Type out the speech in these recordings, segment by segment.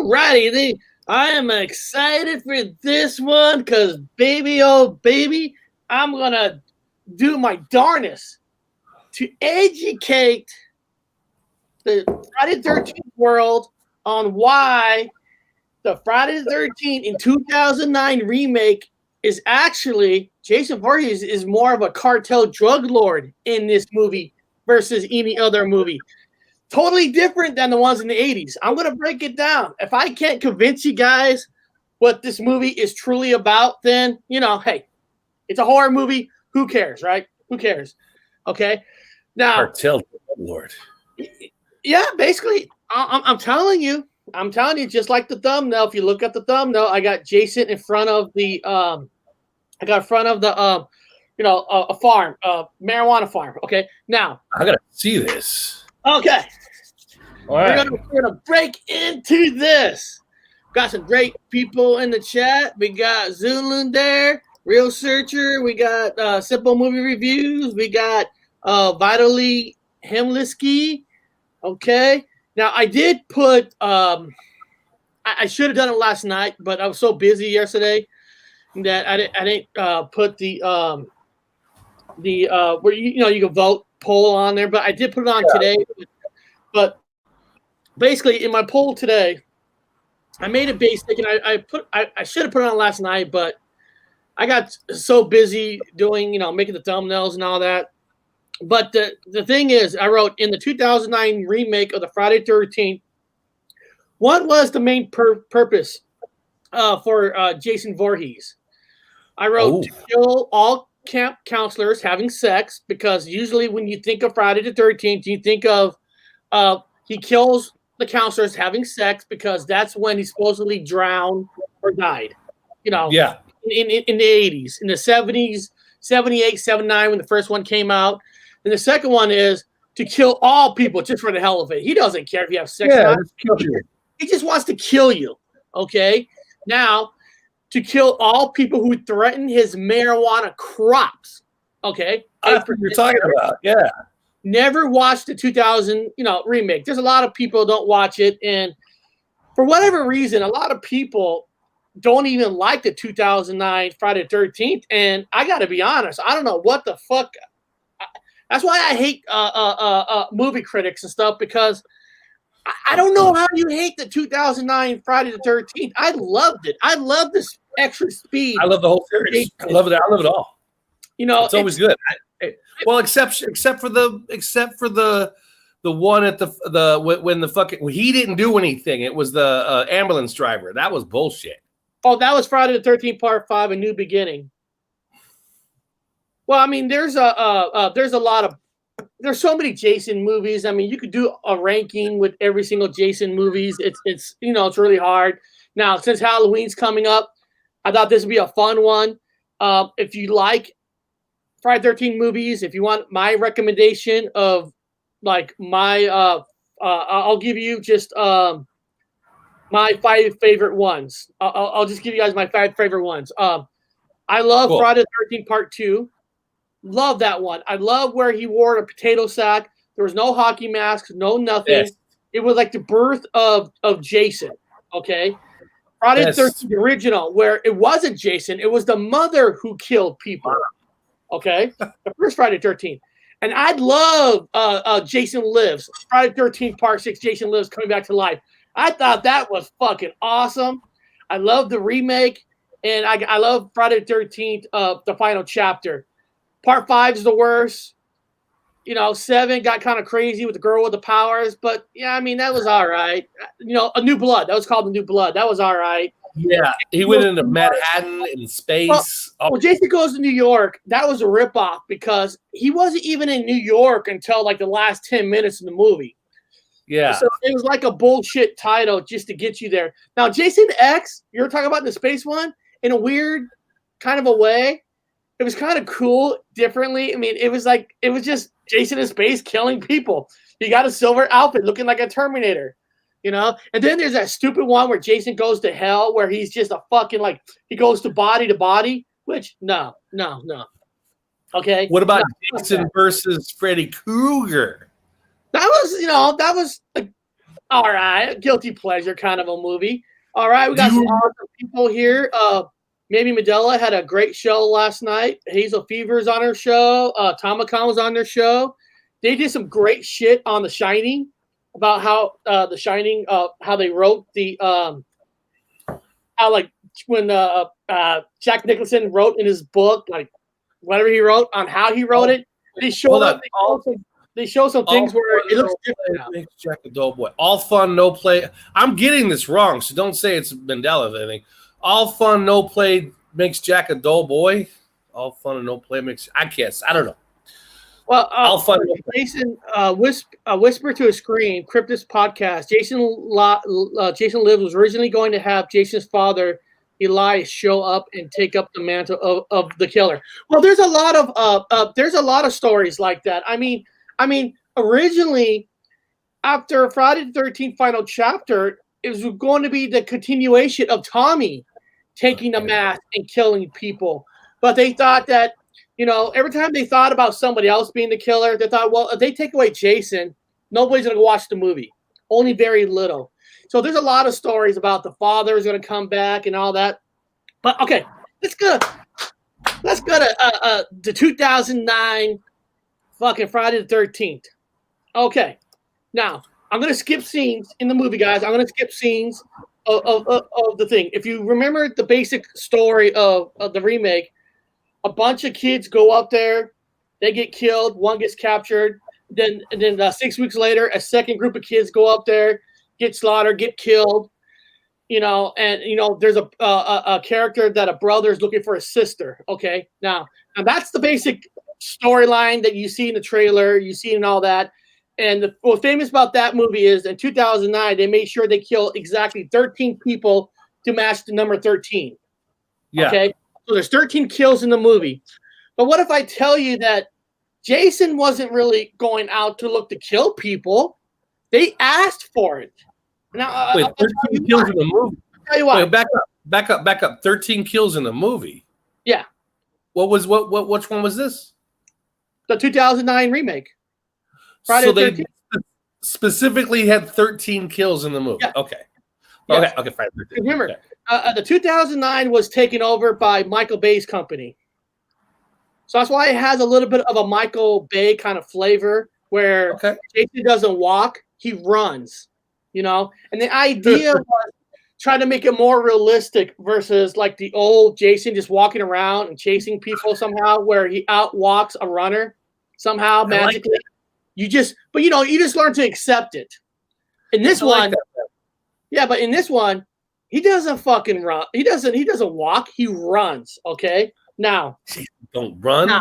Righty, I am excited for this one because, baby, oh baby, I'm gonna do my darnest to educate the Friday the 13th world on why the Friday the 13th in 2009 remake is actually Jason Voorhees is more of a cartel drug lord in this movie versus any other movie. Totally different than the ones in the 80s. I'm going to break it down. If I can't convince you guys what this movie is truly about, then, hey, it's a horror movie. Who cares, right? Who cares? Okay. Now, Cartel Lord. Yeah, basically, I'm telling you, just like the thumbnail. If you look at the thumbnail, I got Jason in front of the, a farm, marijuana farm. Okay. Now, I got to see this. Okay. All right. We're gonna break into this. Got some great people in the chat. We got Zulun there, Real Searcher. We got Simple Movie Reviews. We got Vitally Hemlisky. Okay. Now I did put I should have done it last night, but I was so busy yesterday that I didn't put the where you can vote poll on there, but I did put it on today. But basically, in my poll today, I made it basic, and I should have put it on last night, but I got so busy doing making the thumbnails and all that. But the thing is, I wrote in the 2009 remake of the Friday 13th, what was the main purpose for Jason Voorhees? I wrote to kill all camp counselors having sex, because usually when you think of Friday the 13th, you think of he kills the counselors having sex, because that's when he supposedly drowned or died. In the 80s, in the 70s, 78, 79, when the first one came out. And the second one is to kill all people just for the hell of it. He doesn't care if you have sex or not. He just wants to kill you. Okay? Now, to kill all people who threaten his marijuana crops. Okay? That's what you're talking about. Yeah. Never watched the 2000, remake. There's a lot of people don't watch it, and for whatever reason, a lot of people don't even like the 2009 Friday the 13th. And I got to be honest, I don't know what the fuck. That's why I hate movie critics and stuff, because I don't know how you hate the 2009 Friday the 13th. I loved it. I love this extra speed. I love the whole series. I love it. I love it all. It's always good. Well, except for the one at when he didn't do anything. It was the ambulance driver. That was bullshit. Oh, that was Friday the 13th Part 5, A New Beginning. Well, I mean, there's so many Jason movies. I mean, you could do a ranking with every single Jason movies. It's really hard. Now, since Halloween's coming up, I thought this would be a fun one. If you like Friday 13 movies, if you want my recommendation of like my I'll give you just my 5 favorite ones. I'll just give you guys my 5 favorite ones. I love Friday the 13th Part 2. Love that one. I love where he wore a potato sack. There was no hockey masks, no nothing. Yes. It was like the birth of Jason. Okay. Friday the 13th original, where it wasn't Jason, it was the mother who killed people. Okay. The first Friday the 13th. And I'd love Jason Lives. Friday the 13th Part 6, Jason Lives coming back to life. I thought that was fucking awesome. I love the remake. And I love Friday the 13th, the final chapter. Part 5 is the worst. 7 got kind of crazy with the girl with the powers. But, yeah, I mean, that was all right. A New Blood. That was called The New Blood. That was all right. Yeah, he went into Manhattan in space. Well, Jason Goes to New York, that was a ripoff, because he wasn't even in New York until like the last 10 minutes of the movie. Yeah. So it was like a bullshit title just to get you there. Now, Jason X, you were talking about the space one, in a weird kind of a way. It was kind of cool differently. I mean, it was just Jason in space killing people. He got a silver outfit looking like a Terminator. And then there's that stupid one where Jason goes to hell, where he's just a fucking he goes to body, which no. Okay. What about Jason versus Freddy Krueger? That was All right, guilty pleasure kind of a movie. All right, we got some awesome people here. Maybe Medella had a great show last night. Hazel Fever's on her show. Tomicon was on their show. They did some great shit on The Shining about how The Shining, how they wrote the how like when Jack Nicholson wrote in his book, like whatever he wrote on how he wrote it. They show some things where it looks different now. Makes Jack a dull boy. All fun, no play. I'm getting this wrong, so don't say it's Mandela or anything. All fun, no play makes Jack a dull boy. All fun and no play makes. I guess I don't know. Well, all fun. Jason, Whisper to a Scream, Cryptist podcast. Jason Lives was originally going to have Jason's father, Eli, show up and take up the mantle of the killer. Well, there's a lot of stories like that. I mean, originally, after Friday the 13th final chapter, it was going to be the continuation of Tommy taking the mask and killing people. But they thought that, every time they thought about somebody else being the killer, they thought, well, if they take away Jason, nobody's going to watch the movie. Only very little. So there's a lot of stories about the father is going to come back and all that. But, okay, let's go to the 2009 fucking Friday the 13th. Okay. Now, I'm going to skip scenes in the movie, guys. I'm going to skip scenes of the thing. If you remember the basic story of the remake, a bunch of kids go up there. They get killed. One gets captured. Then 6 weeks later, a second group of kids go up there, get slaughtered, get killed. There's a character that a brother is looking for a sister. Okay. Now that's the basic storyline that you see in the trailer, you see in all that. And what's famous about that movie is in 2009, they made sure they killed exactly 13 people to match the number 13. Yeah. Okay. So there's 13 kills in the movie. But what if I tell you that Jason wasn't really going out to look to kill people? They asked for it. Now, wait, 13 kills in the movie. I'll tell you what. Wait, back up. 13 kills in the movie. Yeah. Which one was this? The 2009 remake. Friday so they specifically had 13 kills in the movie. Yeah. Okay. Yes. Okay, fine. Remember, the 2009 was taken over by Michael Bay's company. So that's why it has a little bit of a Michael Bay kind of flavor where Jason doesn't walk, he runs, And the idea was trying to make it more realistic versus like the old Jason just walking around and chasing people somehow where he outwalks a runner somehow magically. You just learn to accept it. In this one, but in this one, he doesn't fucking run. He doesn't walk. He runs. Okay. Now, don't run.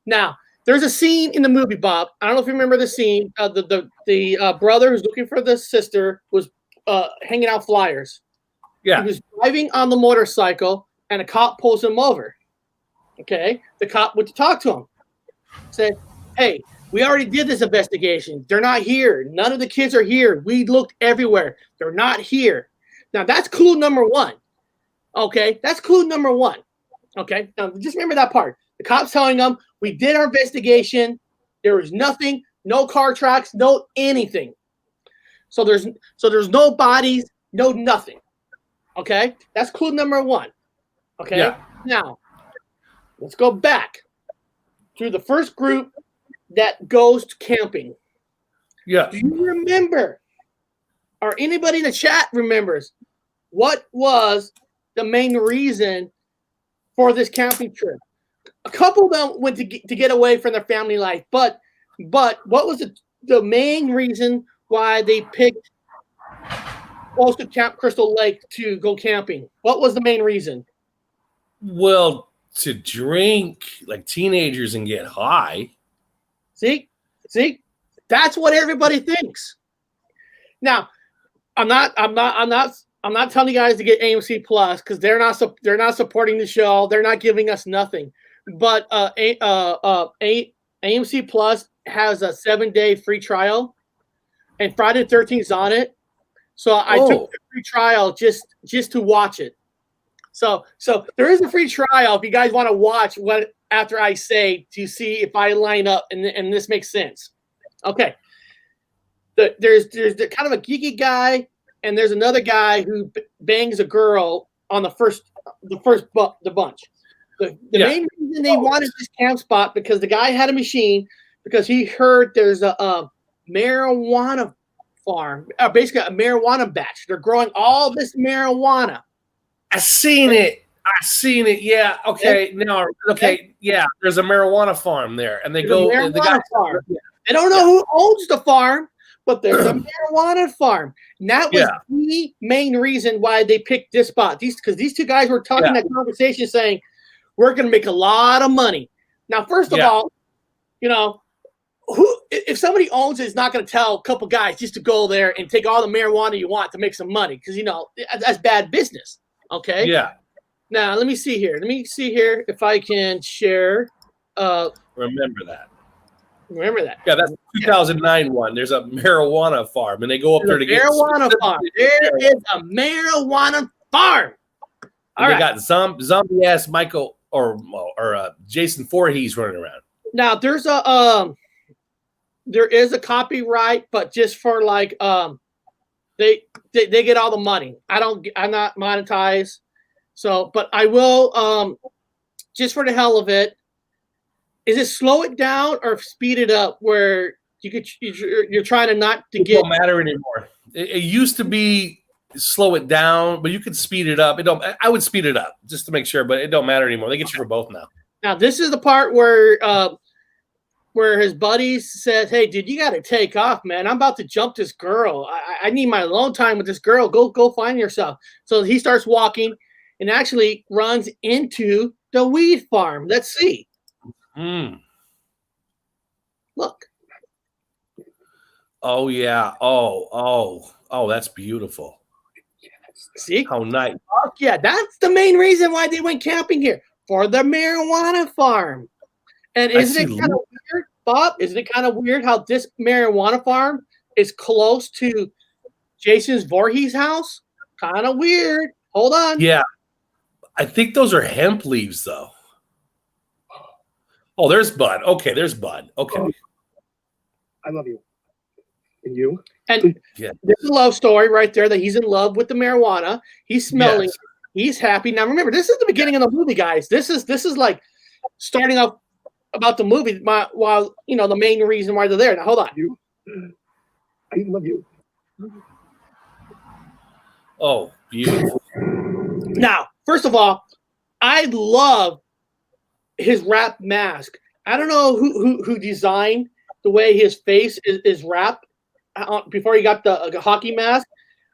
Now, there's a scene in the movie, Bob. I don't know if you remember the scene. The brother who's looking for the sister was hanging out flyers. Yeah. He was driving on the motorcycle, and a cop pulls him over. Okay. The cop went to talk to him. Said, "Hey, we already did this investigation. They're not here. None of the kids are here. We looked everywhere. They're not here." Now, that's clue number one. Okay? That's clue number one. Okay? Now, just remember that part. The cop's telling them, we did our investigation. There was nothing, no car tracks, no anything. So there's no bodies, no nothing. Okay? That's clue number one. Okay? Yeah. Now, let's go back through the first group that goes camping. Yeah. Do you remember, or anybody in the chat remembers, what was the main reason for this camping trip? A couple of them went to get away from their family life, but what was the main reason why they picked close to Camp Crystal Lake to go camping? What was the main reason? Well, to drink like teenagers and get high. See, that's what everybody thinks. Now, I'm not telling you guys to get AMC Plus because they're not supporting the show. They're not giving us nothing. But AMC Plus has a 7-day free trial, and Friday the 13th is on it. So I took the free trial just to watch it. So there is a free trial if you guys want to watch what after I say to see if I line up and this makes sense. Okay. there's the kind of a geeky guy, and there's another guy who bangs a girl on the bunch. The main reason they wanted this camp spot because the guy had a machine because he heard there's a marijuana farm, basically a marijuana batch. They're growing all this marijuana. I seen it. Yeah. Okay. No. Okay. Yeah. There's a marijuana farm there, and they go. Farm. They don't know who owns the farm, but there's a marijuana farm. And that was the main reason why they picked this spot. Because these two guys were talking that conversation, saying we're going to make a lot of money. Now, first of all, if somebody owns it, is not going to tell a couple guys just to go there and take all the marijuana you want to make some money, because that's bad business. Okay. Yeah. Now let me see here. If I can share. Remember that. Yeah, that's 2009 one. There's a marijuana farm, and they go up there to get marijuana farm. There is a marijuana farm. They got zombie ass Michael or Jason Voorhees running around. Now there is a copyright, but just for like they get all the money. I'm not monetized. So, but I will, just for the hell of it, is it slow it down or speed it up where you're trying to not to get? It don't matter anymore. It used to be slow it down, but you could speed it up. I would speed it up just to make sure, but it don't matter anymore. They get you for both now. Now this is the part where his buddies says, "Hey, dude, you got to take off, man. I'm about to jump this girl. I need my alone time with this girl. Go find yourself." So he starts walking. And actually runs into the weed farm. Let's see. Look. Oh yeah. Oh, that's beautiful. See how nice. Yeah, that's the main reason why they went camping here, for the marijuana farm. And isn't it kind of weird, Bob? Isn't it kind of weird how this marijuana farm is close to Jason Voorhees' house? Kind of weird. Hold on. Yeah. I think those are hemp leaves, though. Oh, there's Bud. Okay, there's Bud. Okay. I love you. And you? And there's a love story right there that he's in love with the marijuana. He's smelling. Yes. He's happy. Now, remember, this is the beginning of the movie, guys. This is like starting off about the movie while, the main reason why they're there. Now, hold on. I love you. Oh, beautiful. Now, first of all, I love his wrap mask. I don't know who designed the way his face is wrapped before he got the hockey mask.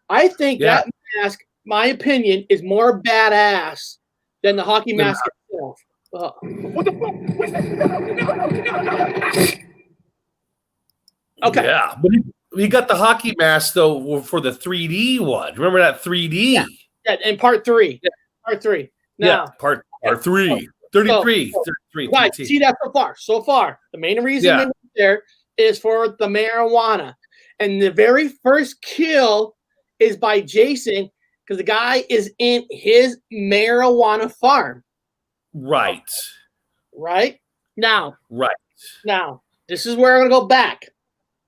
I think that mask, my opinion, is more badass than the hockey mask itself. What the fuck? Okay. Yeah, but he got the hockey mask though for the 3D one. Remember that 3D? Yeah, in part 3. Yeah. Part 3. Now, part 3. 33. 33. Right. See that so far. The main reason they went there is for the marijuana. And the very first kill is by Jason because the guy is in his marijuana farm. Right. Now, this is where I'm going to go back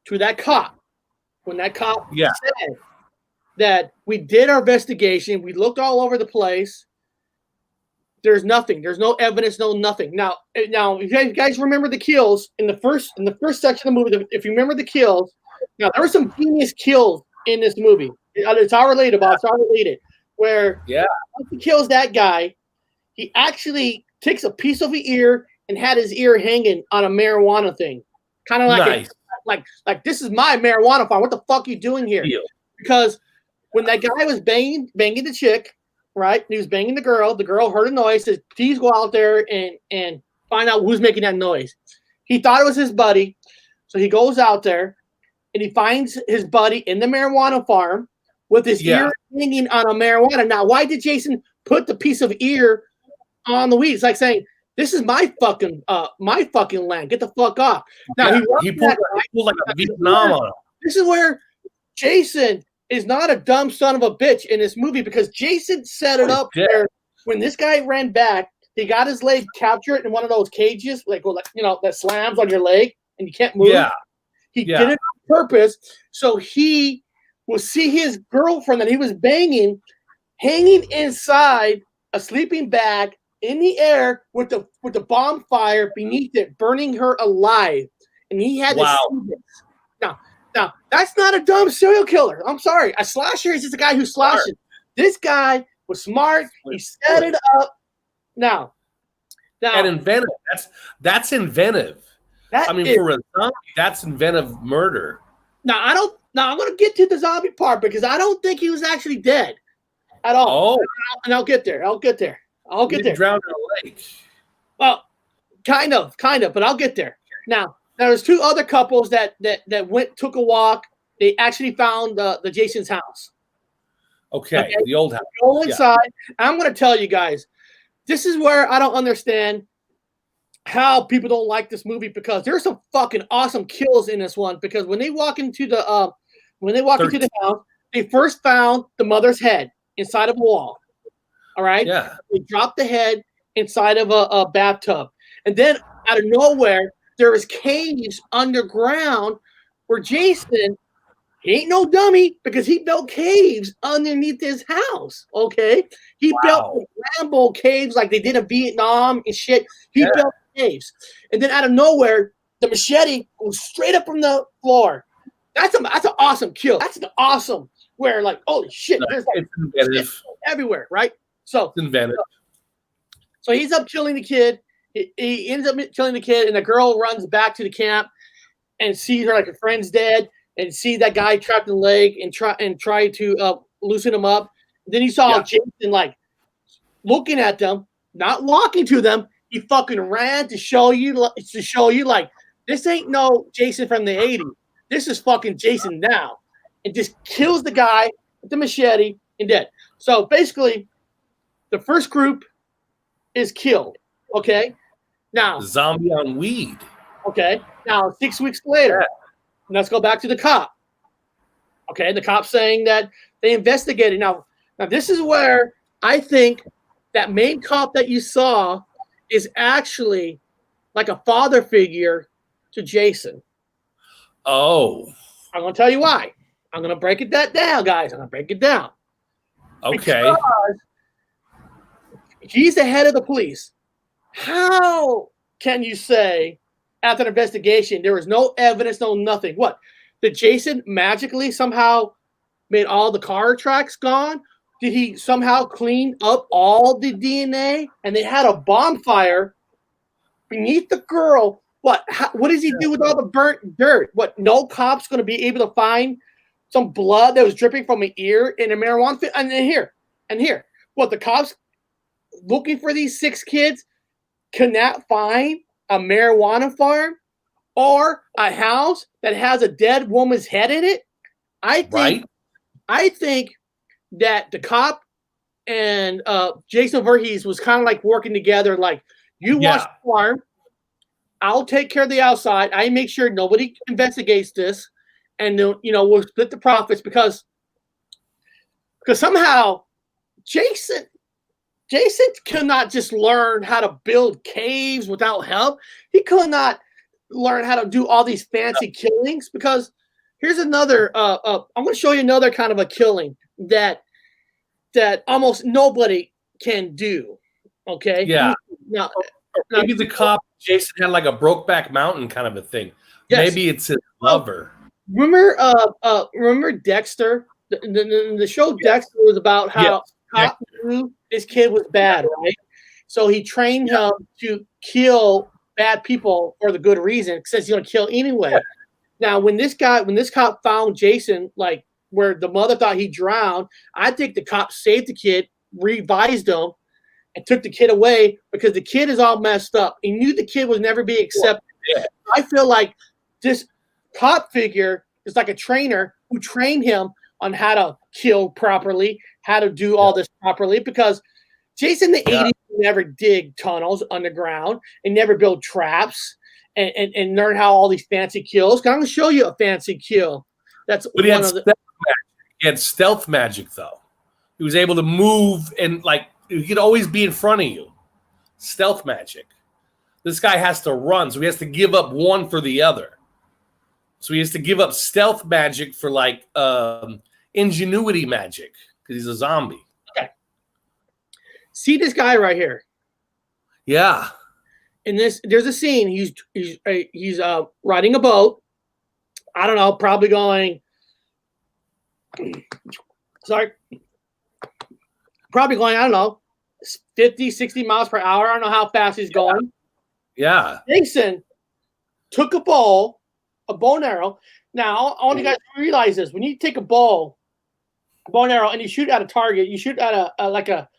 to that cop. When that cop said that we did our investigation, we looked all over the place. There's nothing. There's no evidence, nothing. Now, if you guys remember the kills in the first section of the movie, if you remember the kills, now there were some genius kills in this movie. It's all related, Bob. It's all related. Where once he kills that guy, he actually takes a piece of the ear and had his ear hanging on a marijuana thing, kind of like like this is my marijuana farm. What the fuck are you doing here? Because when that guy was banging the chick. Right, he was banging the girl. The girl heard a noise. Says, "Please go out there and find out who's making that noise." He thought it was his buddy, so he goes out there and he finds his buddy in the marijuana farm with his ear hanging on a marijuana. Now, why did Jason put the piece of ear on the weed? It's like saying, "This is my fucking land. Get the fuck off." Now he pulled like a Vietnam on him. This is where Jason is not a dumb son of a bitch in this movie because Jason set it up where when this guy ran back, he got his leg captured in one of those cages, like that slams on your leg and you can't move. Yeah. He did it on purpose. So he will see his girlfriend that he was banging hanging inside a sleeping bag in the air with the bonfire beneath it, burning her alive. And he had to see this. Now, that's not a dumb serial killer. I'm sorry. A slasher is just a guy who slashes. Smart. This guy was smart. He set it up. Now, and inventive. That's inventive. For a zombie, that's inventive murder. Now, I'm going to get to the zombie part because I don't think he was actually dead at all. Oh. And I'll get there. I'll get there. Drowned in a lake. Well, kind of, but I'll get there. Now, there was two other couples that took a walk. They actually found the Jason's house. Okay, the old house. Go inside. Yeah. I'm going to tell you guys, this is where I don't understand how people don't like this movie because there's some fucking awesome kills in this one. Because when they walk into the house, they first found the mother's head inside of a wall. All right. Yeah. They dropped the head inside of a bathtub, and then out of nowhere, there is caves underground where Jason. He ain't no dummy because he built caves underneath his house. Okay, he built Rambo caves like they did in Vietnam and shit. He built caves, and then out of nowhere, the machete goes straight up from the floor. That's an awesome kill. That's an awesome where like holy shit, there's like shit everywhere, right? So it's inventive. So he's up killing the kid. He ends up killing the kid, and the girl runs back to the camp and sees her like her friend's dead. And see that guy trapped in the lake and try to loosen him up. Then he saw Jason like looking at them, not walking to them. He fucking ran to show you like this ain't no Jason from the 80s. This is fucking Jason now, and just kills the guy with the machete and dead. So basically, the first group is killed. Okay, now zombie on weed. Okay, now 6 weeks later. Let's go back to the cop. Okay, the cop saying that they investigated. Now this is where I think that main cop that you saw is actually like a father figure to Jason. Oh. I'm going to tell you why. I'm going to break it down, guys. I'm going to break it down. Okay. Because he's the head of the police. How can you say after an investigation, there was no evidence, no nothing? What? Did Jason magically somehow made all the car tracks gone? Did he somehow clean up all the DNA? And they had a bonfire beneath the girl. What? What does he do with all the burnt dirt? What? No cop's going to be able to find some blood that was dripping from an ear in a marijuana field? And here. What? The cops looking for these 6 kids cannot find a marijuana farm or a house that has a dead woman's head in it? I think that the cop and Jason Voorhees was kind of like working together. Like, you watch the farm, I'll take care of the outside. I make sure nobody investigates this, and we'll split the profits because somehow Jason could not just learn how to build caves without help. He could not learn how to do all these fancy killings because here's another. I'm going to show you another kind of a killing that almost nobody can do. Okay. Yeah. Now maybe the cop Jason had like a Brokeback Mountain kind of a thing. Yes. Maybe it's his lover. Remember Dexter? The show Dexter was about how cop knew this kid was bad, right? So he trained him to kill bad people for the good reason, since he's going to kill anyway. Yeah. Now, when this cop found Jason, like where the mother thought he drowned, I think the cop saved the kid, revised him, and took the kid away because the kid is all messed up. He knew the kid would never be accepted. Yeah. I feel like this cop figure is like a trainer who trained him on how to kill properly, how to do all this properly, because Jason in the 80s never dig tunnels underground and never build traps and learn how all these fancy kills. I'm going to show you a fancy kill. But he had stealth magic, though. He was able to move and like he could always be in front of you. Stealth magic. This guy has to run, so he has to give up one for the other. So he has to give up stealth magic for like ingenuity magic because he's a zombie. Okay. See this guy right here. Yeah. In this, there's a scene. He's riding a boat. I don't know, probably going. Sorry. Probably going, I don't know, 50, 60 miles per hour. I don't know how fast he's going. Yeah. Jason took a bow and arrow. Now, I want you guys to realize this. When you take a bow and arrow, and you shoot at a target, you shoot at a like a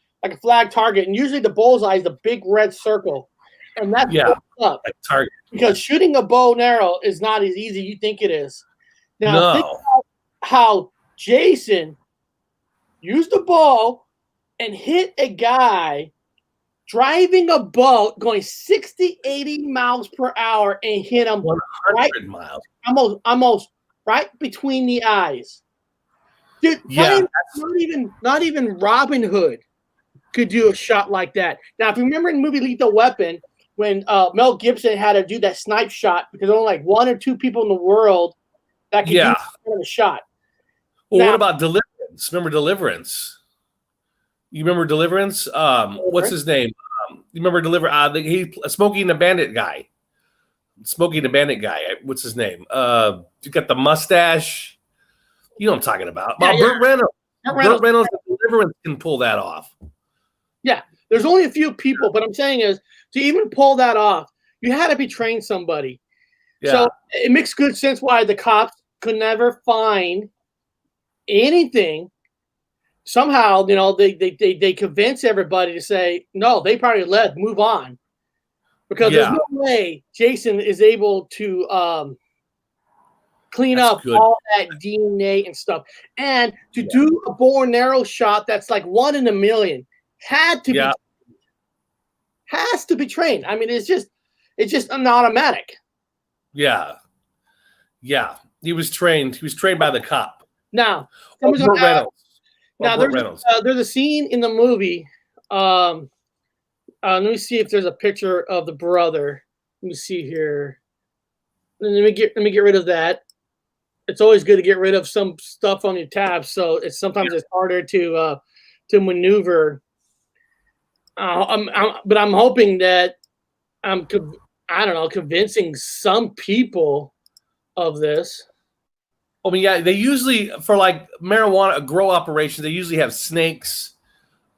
flag target, and usually the bullseye is the big red circle. And that's up. Like target. Because shooting a bow and arrow is not as easy as you think it is. Now, think about how Jason used a bow and hit a guy driving a boat going 60, 80 miles per hour and hit him 100 miles. Almost right between the eyes. Dude, not even Robin Hood could do a shot like that. Now, if you remember in the movie Lethal Weapon, when Mel Gibson had to do that snipe shot because only like 1 or 2 people in the world that could do that kind of a shot. Well, what about Deliverance? Remember Deliverance? You remember Deliverance? What's his name? You remember Deliverance? Smokey and the Bandit guy. Smokey the Bandit guy. What's his name? You got the mustache. You know what I'm talking about. Burt Reynolds. Burt Reynolds and Deliverance can pull that off. Yeah, there's only a few people, but I'm saying is to even pull that off, you had to be trained somebody. Yeah. So it makes good sense why the cops could never find anything. Somehow, you know, they convince everybody to say, no, they probably move on. Because there's no way Jason is able to clean up all that DNA and stuff. And to do a bow and arrow shot that's like 1 in a million has to be trained. I mean, it's just an automatic. Yeah. Yeah. He was trained. He was trained by the cop. Now, Burt Reynolds. There's a scene in the movie. Let me see if there's a picture of the brother. Let me see here. Let me get rid of that. It's always good to get rid of some stuff on your tabs, so sometimes it's harder to maneuver. But I'm hoping that I'm convincing some people of this. I mean, yeah, they usually, for like marijuana grow operations, they usually have snakes,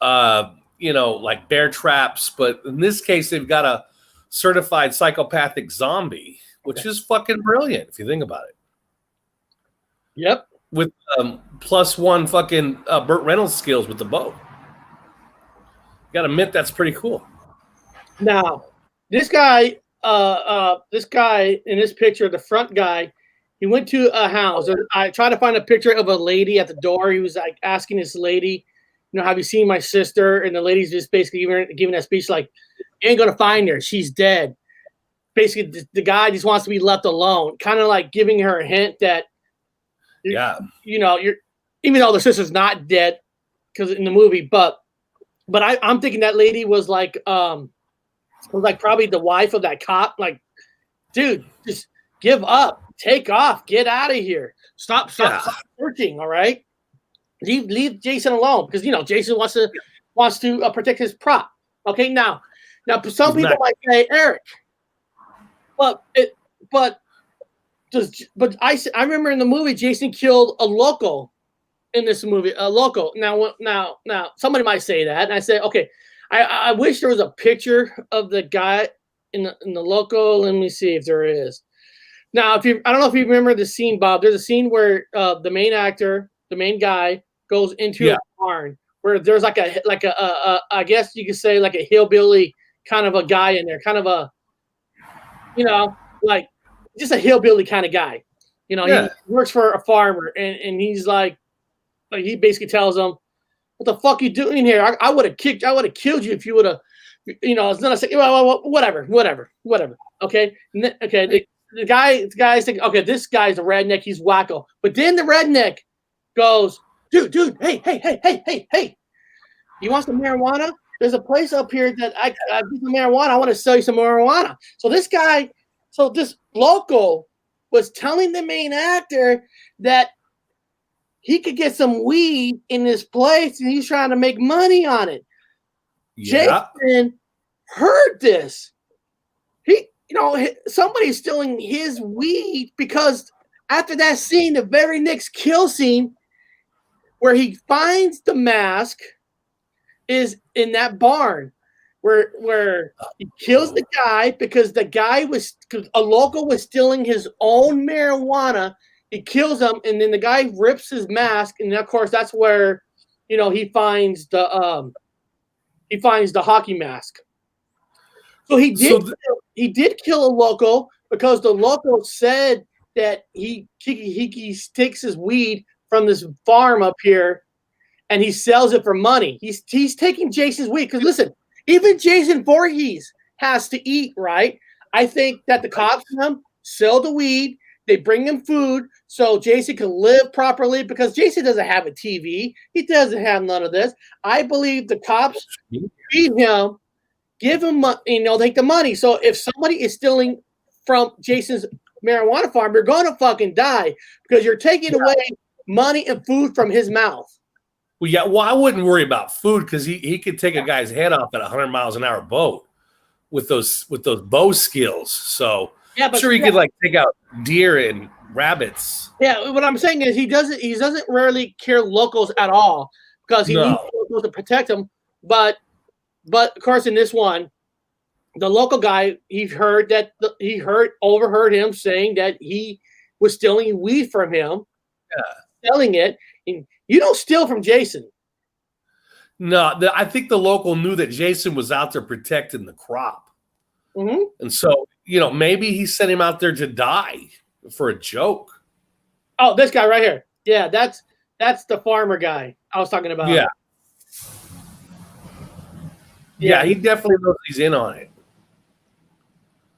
like bear traps. But in this case, they've got a certified psychopathic zombie, which is fucking brilliant if you think about it. Yep. With +1 fucking Burt Reynolds skills with the bow. You got to admit that's pretty cool. Now, this guy in this picture, the front guy, he went to a house. I tried to find a picture of a lady at the door. He was like asking this lady, have you seen my sister? And the lady's just basically giving that speech like, you ain't going to find her. She's dead. Basically, the guy just wants to be left alone, kind of like giving her a hint that, you're even though the sister's not dead because in the movie, but I'm thinking that lady was like probably the wife of that cop. Like, dude, just give up, take off, get out of here, stop searching. All right, leave Jason alone because Jason wants to protect his prop. Okay, now some people might say, Eric, but I remember in the movie Jason killed a local in this movie, a local. Now somebody might say that, and I say, okay, I wish there was a picture of the guy in the local. Let me see if there is. Now, I don't know if you remember the scene, Bob. There's a scene where the main guy, goes into a barn where there's like a I guess you could say like a hillbilly kind of a guy in there, kind of a, like just a hillbilly kind of guy. He works for a farmer, and he's like he basically tells him, "What the fuck you doing here? I would have killed you if you would have, It's not a second. Well, whatever. Okay, the guy's thinking, okay, this guy's a redneck. He's wacko. But then the redneck goes, dude, hey, you want some marijuana? There's a place up here that I do some marijuana. I want to sell you some marijuana. So this local was telling the main actor that he could get some weed in this place, and he's trying to make money on it. Yeah. Jason heard this. Somebody's stealing his weed, because after that scene, the very next kill scene where he finds the mask is in that barn where he kills the guy because a local was stealing his own marijuana. He kills him, and then the guy rips his mask, and of course that's where he finds the hockey mask. So he did kill a local, because the local said that he takes his weed from this farm up here and he sells it for money. He's taking Jason's weed, because listen, even Jason Voorhees has to eat, right? I think that the cops sell the weed, they bring him food so Jason can live properly, because Jason doesn't have a TV. He doesn't have none of this. I believe the cops feed him, give him, take the money. So if somebody is stealing from Jason's marijuana farm, you're going to fucking die, because you're taking away money and food from his mouth. Well, yeah. Well, I wouldn't worry about food, because he could take a guy's head off at 100 miles an hour boat with those bow skills. So I'm sure he could take out deer and rabbits. Yeah, what I'm saying is he doesn't rarely kill locals at all, because he needs locals to protect them. But of course, in this one, the local guy, overheard him saying that he was stealing weed from him, selling it. And you don't steal from Jason. No, I think the local knew that Jason was out there protecting the crop. Mm-hmm. And so, maybe he sent him out there to die for a joke. Oh, this guy right here. Yeah, that's the farmer guy I was talking about. Yeah. Yeah, he definitely knows he's in on it.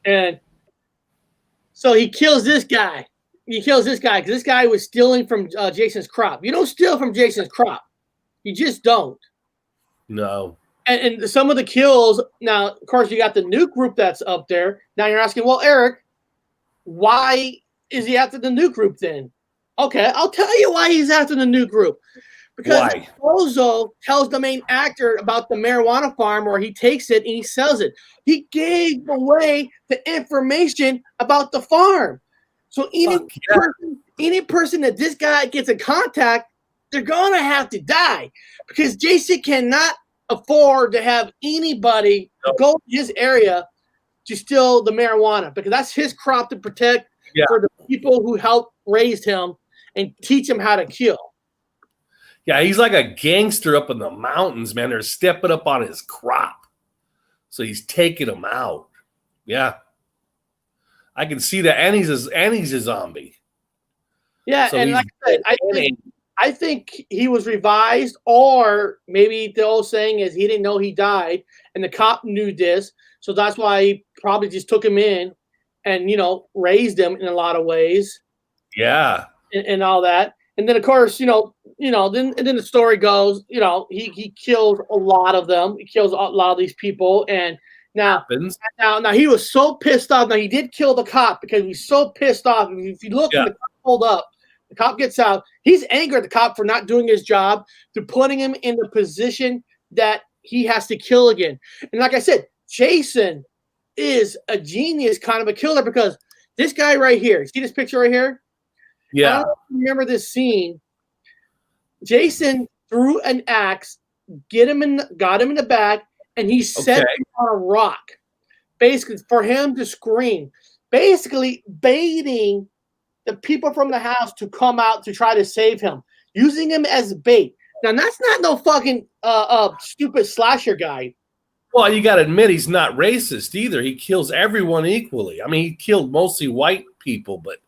And so he kills this guy. Because this guy was stealing from Jason's crop. You don't steal from Jason's crop. You just don't. No. And some of the kills, now, of course, you got the new group that's up there. Now you're asking, well, Eric, why is he after the new group then? Okay, I'll tell you why he's after the new group. Because Bozo tells the main actor about the marijuana farm where he takes it and he sells it. He gave away the information about the farm. So any person that this guy gets in contact, they're going to have to die, because Jason cannot afford to have anybody go to his area to steal the marijuana, because that's his crop to protect for the people who helped raise him and teach him how to kill. Yeah, he's like a gangster up in the mountains, man. They're stepping up on his crop. So he's taking them out. Yeah. I can see that. And he's a zombie. Yeah, so and like I said, I think he was revised, or maybe the old saying is he didn't know he died, and the cop knew this, so that's why he probably just took him in and raised him in a lot of ways. Yeah, and all that, and then of course then the story goes, he killed a lot of them. He kills a lot of these people, and now he was so pissed off. Now he did kill the cop because he's so pissed off. If you look, the cop pulled up. The cop gets out. He's angry at the cop for not doing his job, to putting him in the position that he has to kill again. And like I said, Jason is a genius kind of a killer, because this guy right here, see this picture right here? Yeah. I don't remember this scene. Jason threw an axe, got him in the back, and he set him on a rock, basically for him to scream, basically baiting the people from the house to come out to try to save him, using him as bait. Now, that's not no fucking stupid slasher guy. Well, you got to admit he's not racist either. He kills everyone equally. I mean, he killed mostly white people, but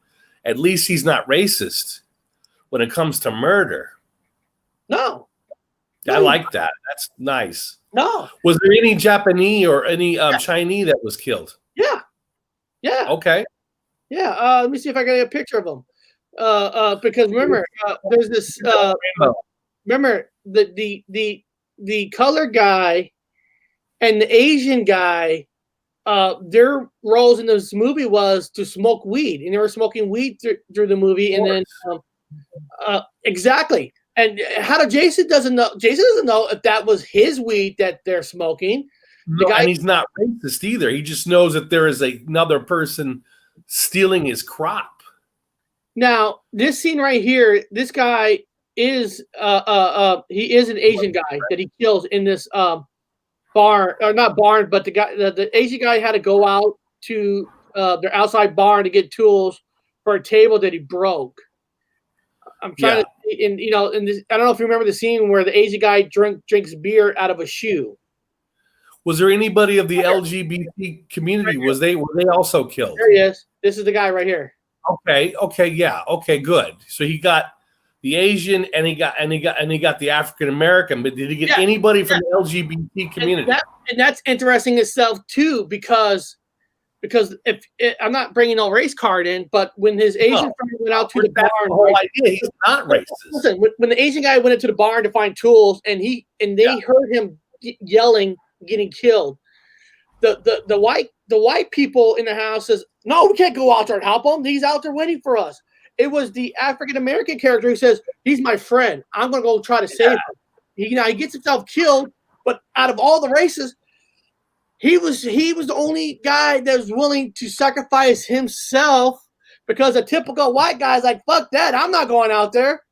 at least he's not racist when it comes to murder. No. I like that. That's nice. No. Was there any Japanese or any Chinese that was killed? Yeah. Yeah. Okay. Yeah. Let me see if I can get a picture of them. Because remember, there's this. Remember the color guy and the Asian guy their roles in this movie was to smoke weed, and they were smoking weed through the movie, and then exactly. And how do Jason doesn't know? Jason doesn't know if that was his weed that they're smoking. No, and he's not racist either. He just knows that there is another person stealing his crop. Now, this scene right here, this guy is he is an Asian guy that he kills in this barn, or not barn, but the Asian guy had to go out to their outside barn to get tools for a table that he broke. I'm trying to, and I don't know if you remember the scene where the Asian guy drinks beer out of a shoe. Was there anybody of the LGBT community? Were they also killed? There he is. This is the guy right here. Okay, yeah, okay, good. So he got the Asian and he got the African American, but did he get anybody from the LGBT community? And that's interesting itself too, because if I'm not bringing no race card in, but when his Asian friend went out to the barn, the whole idea, he's not racist. Listen, when the Asian guy went into the barn to find tools, and they heard him yelling, getting killed, the white people in the house says, "No, we can't go out there and help him. He's out there waiting for us." It was the African American character who says, "He's my friend. I'm gonna go try to save him." He gets himself killed, but out of all the races, he was the only guy that was willing to sacrifice himself, because a typical white guy's like, "Fuck that, I'm not going out there."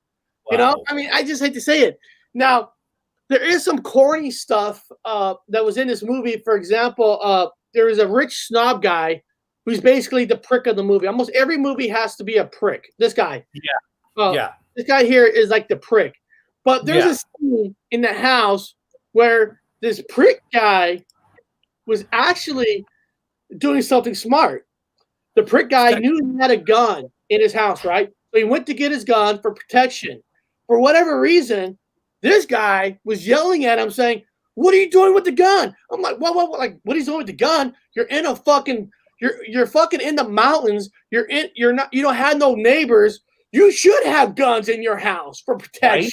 Wow. I mean, I just hate to say it. Now, there is some corny stuff that was in this movie. For example, there is a rich snob guy who's basically the prick of the movie. Almost every movie has to be a prick. This guy. This guy here is like the prick. But there's a scene in the house where this prick guy was actually doing something smart. The prick guy knew he had a gun in his house, right? So he went to get his gun for protection. For whatever reason, this guy was yelling at him saying, "What are you doing with the gun?" I'm like, what? Like, what are you doing with the gun? You're in a fucking, you're fucking in the mountains. You don't have no neighbors. You should have guns in your house for protection.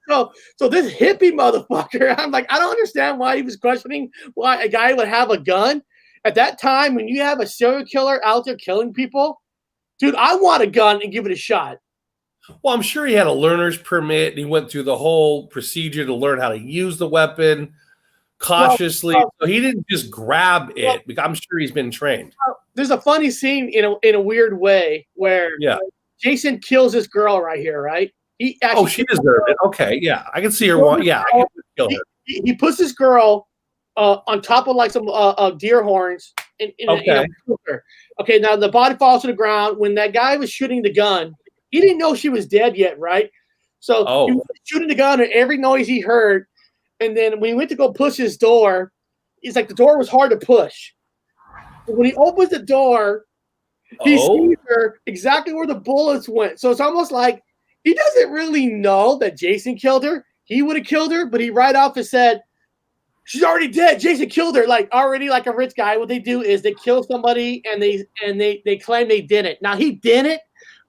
Right. So this hippie motherfucker, I'm like, I don't understand why he was questioning why a guy would have a gun at that time when you have a serial killer out there killing people. Dude, I want a gun and give it a shot. Well, I'm sure he had a learner's permit, and he went through the whole procedure to learn how to use the weapon cautiously. So he didn't just grab it. I'm sure he's been trained. There's a funny scene in a weird way where Jason kills this girl right here, right? She deserved it. Okay, yeah, I can see her. I can kill her. He puts this girl on top of like some deer horns. Okay, now the body falls to the ground. When that guy was shooting the gun, he didn't know she was dead yet, right? So he was shooting the gun, and every noise he heard. And then when he went to go push his door, he's like, the door was hard to push. But when he opens the door, he sees her exactly where the bullets went. So it's almost like he doesn't really know that Jason killed her. He would have killed her, but he right off and said, "She's already dead. Jason killed her." Like already, like a rich guy. What they do is they kill somebody and they claim they did it. Now he didn't.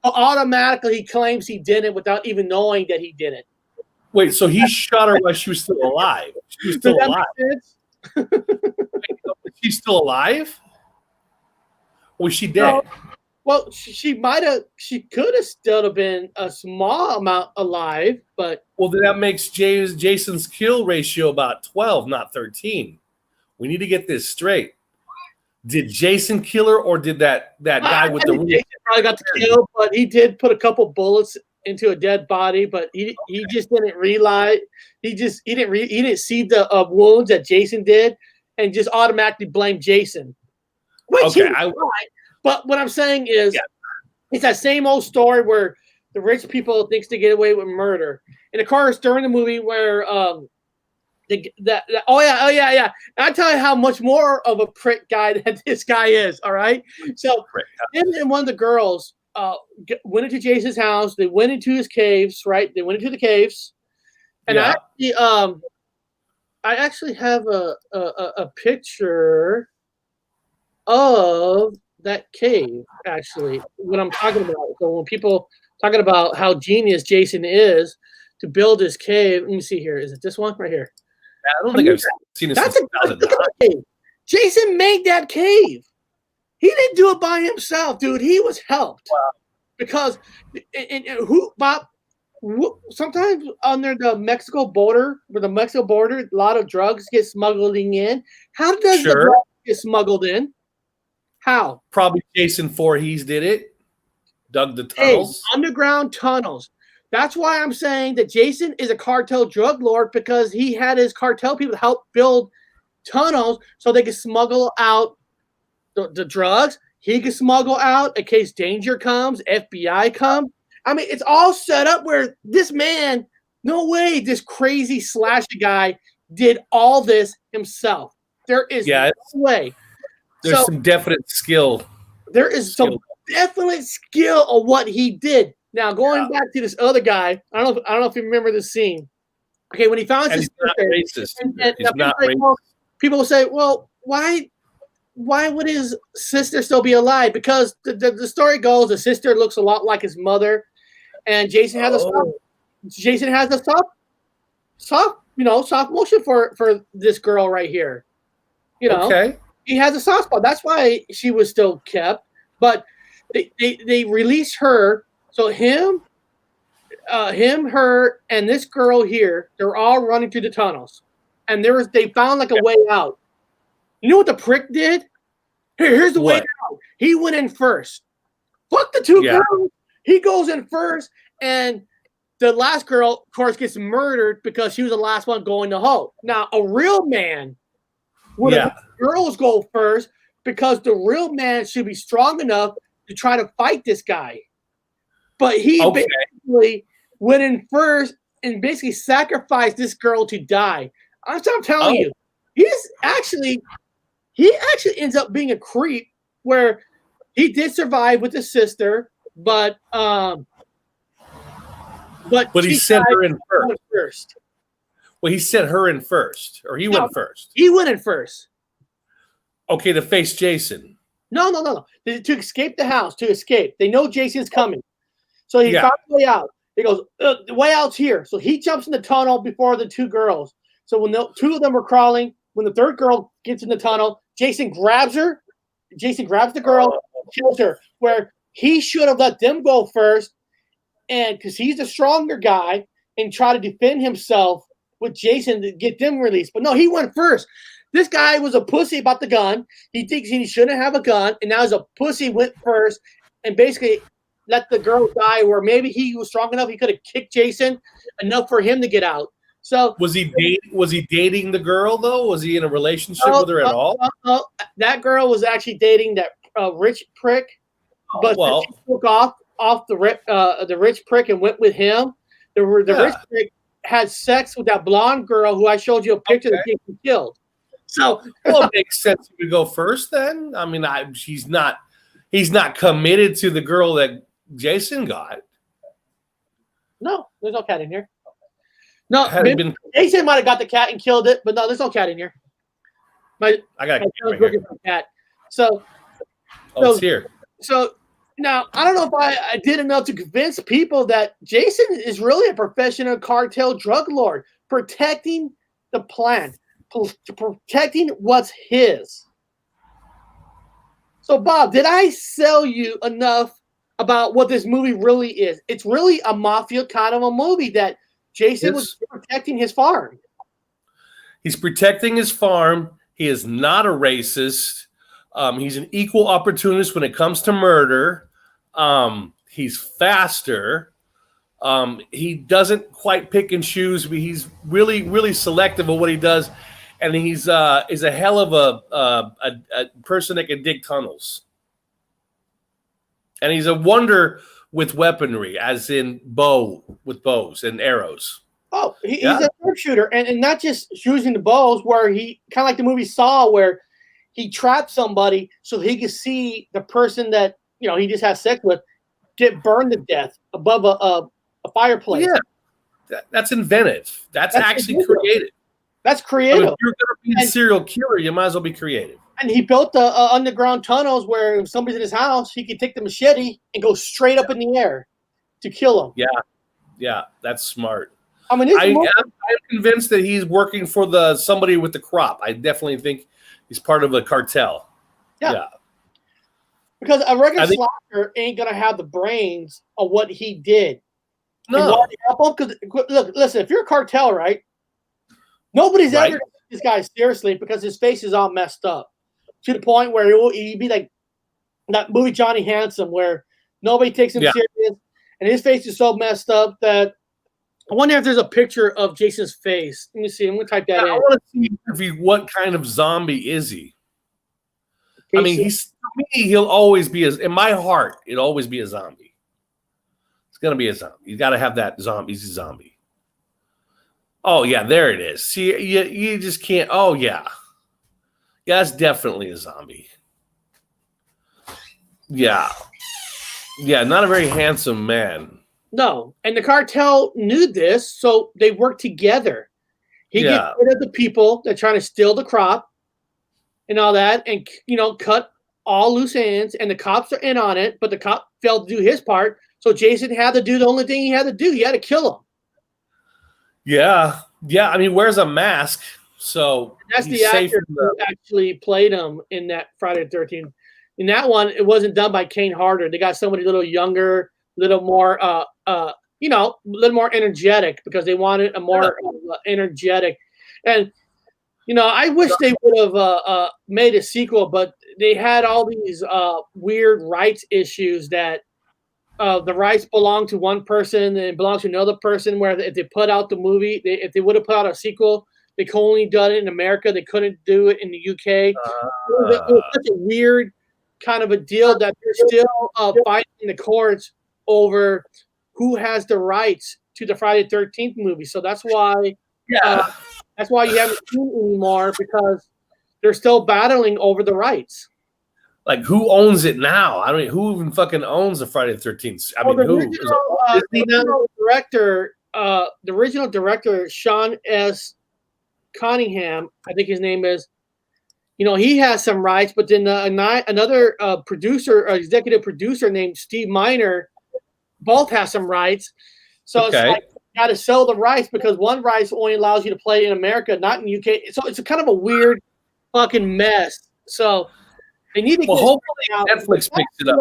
Automatically, he claims he did it without even knowing that he did it. Wait, so he shot her while she was still alive? She was still alive. She's still alive? Or was she dead? Well, she could have still been a small amount alive, but then that makes Jason's kill ratio about 12, not 13. We need to get this straight. Did Jason kill her, or did that guy with the Jason probably got the kill, but he did put a couple bullets into a dead body, but he just didn't realize he didn't see the wounds that Jason did, and just automatically blamed Jason. But what I'm saying is, it's that same old story where the rich people thinks they get away with murder, and of course during the movie where I tell you how much more of a prick guy that this guy is. All right, so him and one of the girls went into Jason's house. They went into his caves, right? They went into the caves, and I actually have a picture of that cave. Actually, what I'm talking about. So when people talking about how genius Jason is to build this cave, let me see here. Is it this one right here? I don't think I've seen this. That's a cave. Jason made that cave. He didn't do it by himself, dude. He was helped. Wow. Because Bob, sometimes under the Mexico border, a lot of drugs get smuggled in. How does the drugs get smuggled in? How? Probably Jason Voorhees did it. Dug the tunnels. Underground tunnels. That's why I'm saying that Jason is a cartel drug lord, because he had his cartel people help build tunnels so they could smuggle out the drugs. He could smuggle out in case danger comes, FBI comes. I mean, it's all set up where this man, no way, this crazy slasher guy did all this himself. There is no way. There's some definite skill. There is some definite skill of what he did. Now, going back to this other guy, I don't know if you remember this scene. Okay, when he found his sister, he's not racist. People will say, well, why would his sister still be alive? Because the story goes, the sister looks a lot like his mother, and Jason has a soft motion for this girl right here. He has a soft spot. That's why she was still kept. But they released her. So him, her, and this girl here, they're all running through the tunnels, and they found like a way out. You know what the prick did? Here's the way out. He went in first. Fuck the two girls. He goes in first, and the last girl, of course, gets murdered because she was the last one going to Hope. Now, a real man would have girls go first, because the real man should be strong enough to try to fight this guy. But he basically went in first and basically sacrificed this girl to die. I'm telling you, he actually ends up being a creep, where he did survive with his sister, but he sent her in first. Well, he sent her in first, or he went first. He went in first. Okay, to face Jason. No. To escape the house, They know Jason's coming. So he found the way out. He goes, the way out's here. So he jumps in the tunnel before the two girls. So when the two of them were crawling, when the third girl gets in the tunnel, Jason grabs her. Jason grabs the girl, kills her. Where he should have let them go first, and because he's the stronger guy, and try to defend himself with Jason to get them released. But no, he went first. This guy was a pussy about the gun. He thinks he shouldn't have a gun, and now he's a pussy, went first, and basically let the girl die, where maybe he was strong enough, he could have kicked Jason enough for him to get out. So was he dating the girl though? Was he in a relationship with her at all? That girl was actually dating that rich prick, but she took off the rich prick and went with him. The rich prick had sex with that blonde girl who I showed you a picture that he killed. So it makes sense to go first then. I mean, he's not committed to the girl that Jason got. No, there's no cat in here. No, Jason might have got the cat and killed it, but no, there's no cat in here. I got a cat. So it's here. So now I don't know if I did enough to convince people that Jason is really a professional cartel drug lord, protecting the plant, protecting what's his. So Bob, did I sell you enough about what this movie really is? It's really a mafia kind of a movie that Jason was protecting his farm. He's protecting his farm. He is not a racist. He's an equal opportunist when it comes to murder. He's faster. He doesn't quite pick and choose, but he's really, really selective of what he does. And he's a hell of a person that can dig tunnels. And he's a wonder with weaponry, as in with bows and arrows. Oh, he's a sharpshooter, and not just shooting the bows, where he kind of like the movie Saw, where he traps somebody so he can see the person that he just had sex with get burned to death above a fireplace. Yeah, that's inventive. That's actually creative. That's creative. If you're going to be a serial killer, you might as well be creative. And he built the underground tunnels where if somebody's in his house, he could take the machete and go straight up in the air to kill him. Yeah, that's smart. I mean, I'm convinced that he's working for somebody with the crop. I definitely think He's part of a cartel. Yeah. Because a regular slacker ain't gonna have the brains of what he did. No. Because look, listen, if you're a cartel, right? Nobody's ever gonna take this guy seriously because his face is all messed up to the point where he'd be like that movie Johnny Handsome, where nobody takes him serious, and his face is so messed up that I wonder if there's a picture of Jason's face. Let me see. I'm gonna type that in. I want to see what kind of zombie is he. I mean, he'll always be in my heart. It'll always be a zombie. It's gonna be a zombie. You got to have that zombie. He's a zombie. Oh yeah, there it is. See, you just can't. Oh yeah, that's definitely a zombie. Yeah, not a very handsome man. No, and the cartel knew this, so they worked together. He gets rid of the people that are trying to steal the crop and all that, and cut all loose ends, and the cops are in on it, but the cop failed to do his part, so Jason had to do the only thing he had to do. He had to kill him. Yeah. I mean, wears a mask, so and that's the actor who actually played him in that Friday the 13th. In that one, it wasn't done by Kane Harder. They got somebody a little younger, a little more, a little more energetic because they wanted a more energetic. And I wish they would have made a sequel, but they had all these weird rights issues that the rights belong to one person and it belongs to another person. Where if they put out the movie, if they would have put out a sequel, they could only done it in America. They couldn't do it in the UK. It was such a weird kind of a deal that they're still fighting in the courts over who has the rights to the Friday the 13th movie. So that's why. That's why you haven't seen it anymore, because they're still battling over the rights. Like, who owns it now? I mean, who even fucking owns the Friday the 13th? I mean, who? The original director, Sean S. Cunningham, I think his name is. He has some rights, but then another executive producer named Steve Miner, both have some rights. So it's like, got to sell the rights because one rights only allows you to play in America, not in UK. So it's a kind of a weird fucking mess. So they need to. Well, hopefully Netflix picks it up.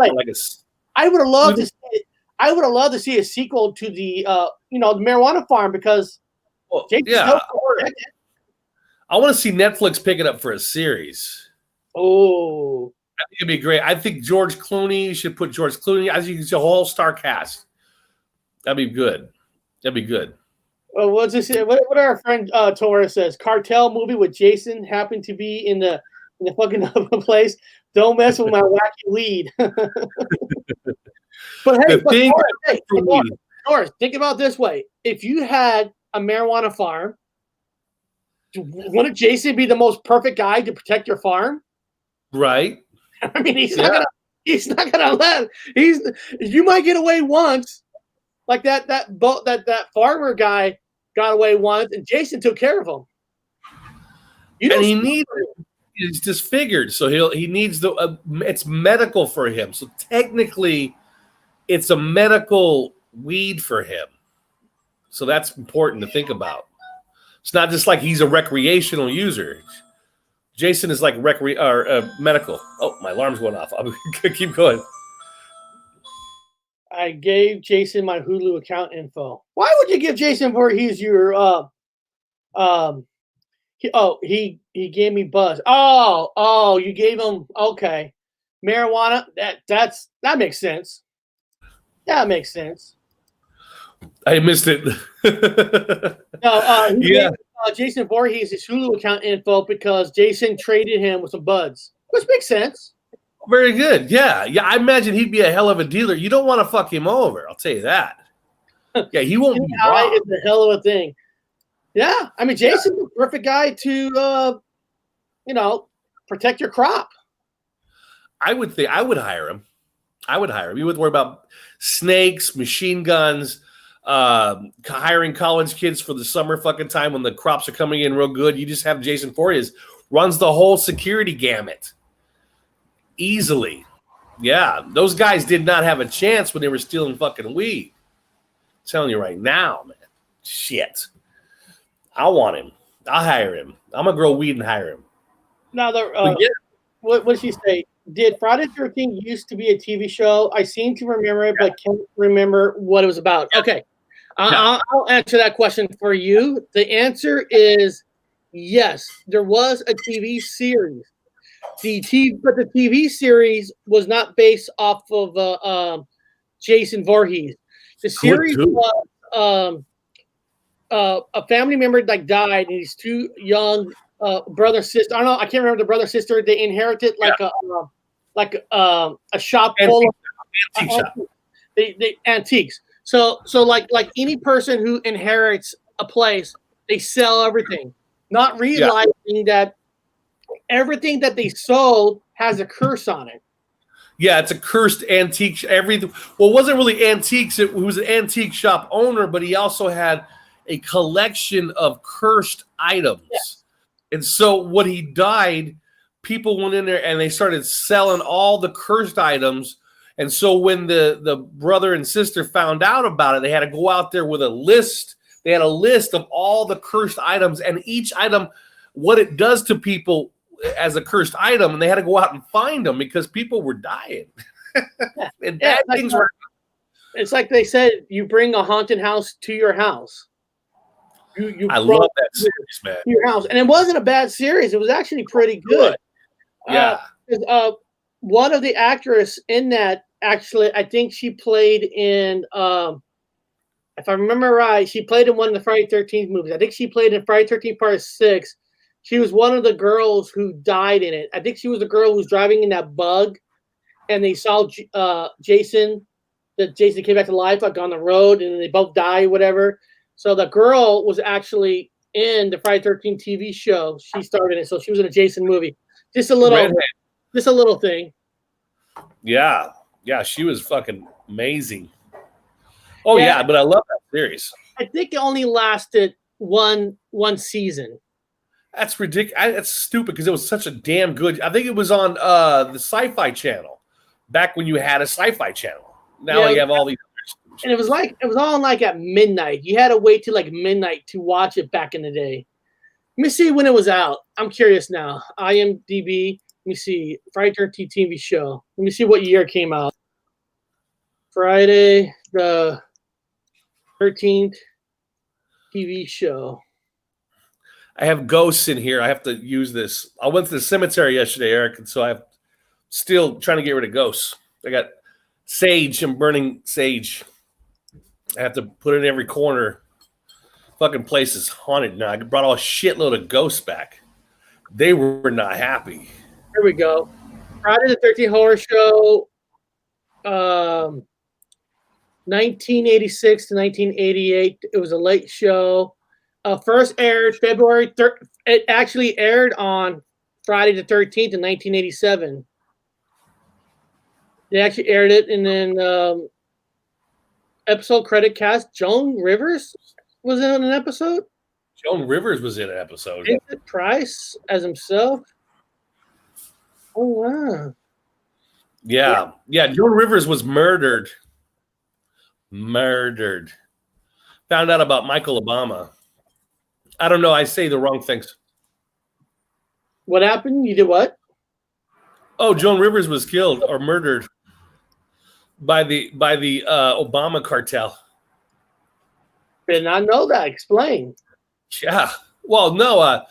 I would have loved to see it. I would have loved to see a sequel to the the marijuana farm because. I want to see Netflix pick it up for a series. Oh, I think it'd be great. I think George Clooney should put George Clooney. I think it's a whole star cast. That'd be good. Well, what's this? What our friend Torres says? Cartel movie with Jason happened to be in the fucking place. Don't mess with my wacky weed. But hey, Torres, think about it this way: if you had a marijuana farm, wouldn't Jason be the most perfect guy to protect your farm? Right. I mean, he's not gonna let. You might get away once. Like that farmer guy got away once, and Jason took care of him. He's disfigured, so he needs it's medical for him. So technically, it's a medical weed for him. So that's important to think about. It's not just like he's a recreational user. Jason is like medical. Oh, my alarm's going off. I'm gonna keep going. I gave Jason my Hulu account info. Why would you give Jason where he's your he gave me buzz. Oh, you gave him okay. Marijuana, that makes sense. That makes sense. I missed it. Gave Jason Voorhees his Hulu account info because Jason traded him with some buds, which makes sense. Very good. Yeah. I imagine he'd be a hell of a dealer. You don't want to fuck him over. I'll tell you that. Yeah, he won't be wrong. It's a hell of a thing. Yeah, I mean, Jason's the perfect guy to, protect your crop. I would hire him. You wouldn't worry about snakes, machine guns, hiring college kids for the summer fucking time when the crops are coming in real good. You just have Jason Voorhees runs the whole security gamut. Easily. Yeah, those guys did not have a chance when they were stealing fucking weed. I'm telling you right now, man. Shit. I want him. I'll hire him. I'm going to grow weed and hire him. Now what did she say? Did Friday the 13th used to be a TV show? I seem to remember it, but can't remember what it was about. Okay. I'll answer that question for you. The answer is yes. There was a TV series. But the TV series was not based off of Jason Voorhees. The series was a family member like died, and these two young brother sister. I don't know. I can't remember the brother sister. They inherited a shop full of antique shop. They antiques. So like any person who inherits a place, they sell everything, not realizing that everything that they sold has a curse on it. Yeah, it's a cursed antique. Everything. Well, it wasn't really antiques. It was an antique shop owner, but he also had a collection of cursed items. Yeah. And so when he died, people went in there and they started selling all the cursed items. And so when the brother and sister found out about it, they had to go out there with a list. They had a list of all the cursed items and each item, what it does to people as a cursed item. And they had to go out and find them because people were dying. And bad things were. It's like they said, you bring a haunted house to your house. I love that series, man. Your house. And it wasn't a bad series. It was actually pretty good. Yeah. One of the actors in that, actually, I think she played in, if I remember right, she played in one of the Friday 13th movies. I think she played in Friday 13th Part 6. She was one of the girls who died in it. I think she was the girl who was driving in that bug, and they saw Jason came back to life, like on the road, and they both died, whatever. So the girl was actually in the Friday 13th TV show. She starred in it, so she was in a Jason movie. Just a little thing. Yeah, she was fucking amazing. Oh yeah, but I love that series. I think it only lasted one season. That's ridiculous. That's stupid because it was such a damn good. I think it was on the Sci-Fi Channel back when you had a Sci-Fi Channel. Now you have all these. And it was on like at midnight. You had to wait till like midnight to watch it back in the day. Let me see when it was out. I'm curious now. IMDb. Let me see. Friday 13th TV show. Let me see what year it came out. Friday the 13th TV show. I have ghosts in here. I have to use this. I went to the cemetery yesterday, Eric, and so I'm still trying to get rid of ghosts. I got sage. I'm burning sage. I have to put it in every corner. Fucking place is haunted now. I brought all a shitload of ghosts back. They were not happy. Here we go. Friday the 13th Horror Show, 1986 to 1988. It was a late show. First aired February 3rd. It actually aired on Friday the 13th in 1987. They actually aired it, and then episode credit cast. Joan Rivers was in an episode. Joan Rivers was in an episode. David Price as himself. Oh wow! Yeah. Joan Rivers was murdered. Found out about Michael Obama. I don't know. I say the wrong things. What happened? You did what? Oh, Joan Rivers was killed or murdered by the Obama cartel. Did not know that. Explain. Yeah. Well, no.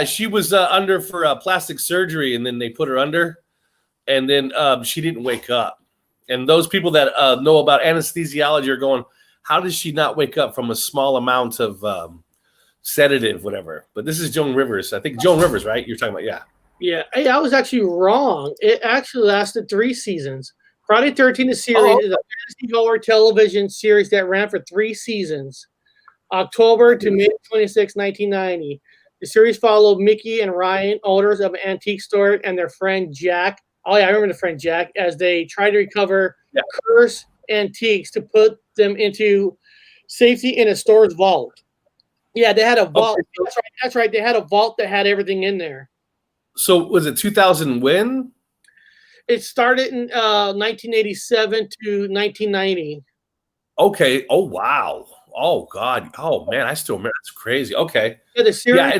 She was under for plastic surgery, and then they put her under, and then she didn't wake up. And those people that know about anesthesiology are going, how does she not wake up from a small amount of sedative, whatever? But this is Joan Rivers. I think Joan Rivers, right? You're talking about, yeah. Yeah. Hey, I was actually wrong. It actually lasted 3 seasons. Friday 13th series is a fantasy horror television series that ran for 3 seasons, October to May 26, 1990. The series followed Mickey and Ryan, owners of an antique store, and their friend Jack. Oh, yeah, I remember the friend Jack, as they tried to recover cursed antiques to put them into safety in a store's vault. Yeah, they had a vault. Okay. That's right. They had a vault that had everything in there. So was it 2000 when? It started in 1987 to 1990. Okay. Oh, wow. Oh, God. Oh, man. I still remember. That's crazy. Okay. Yeah, the series